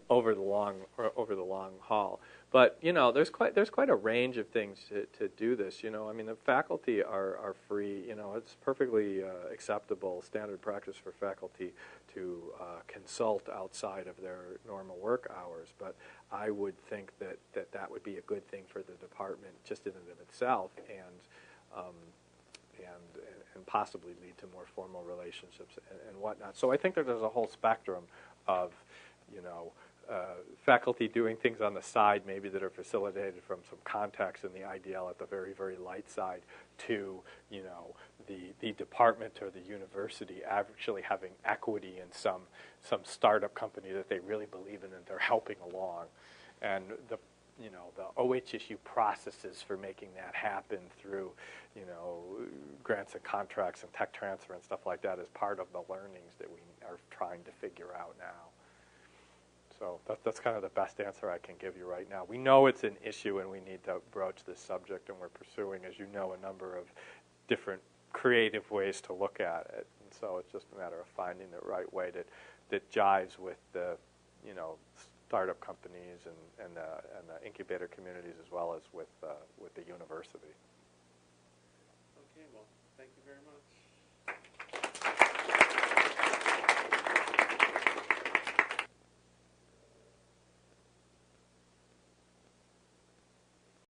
[SPEAKER 2] over the long haul. But there's quite a range of things to do this. I mean, the faculty are free. It's perfectly acceptable standard practice for faculty to consult outside of their normal work hours. But I would think that would be a good thing for the department just in and of itself, and possibly lead to more formal relationships and whatnot. So I think that there's a whole spectrum of faculty doing things on the side maybe that are facilitated from some contacts in the IDL at the very, very light side to, the department or the university actually having equity in some startup company that they really believe in and they're helping along. And the OHSU processes for making that happen through, grants and contracts and tech transfer and stuff like that is part of the learnings that we are trying to figure out now. So that's kind of the best answer I can give you right now. We know it's an issue and we need to broach this subject, and we're pursuing, as you know, a number of different creative ways to look at it. And so it's just a matter of finding the right way that jives with the, startup companies and the incubator communities as well as with the university.
[SPEAKER 1] Okay, well, thank you very much.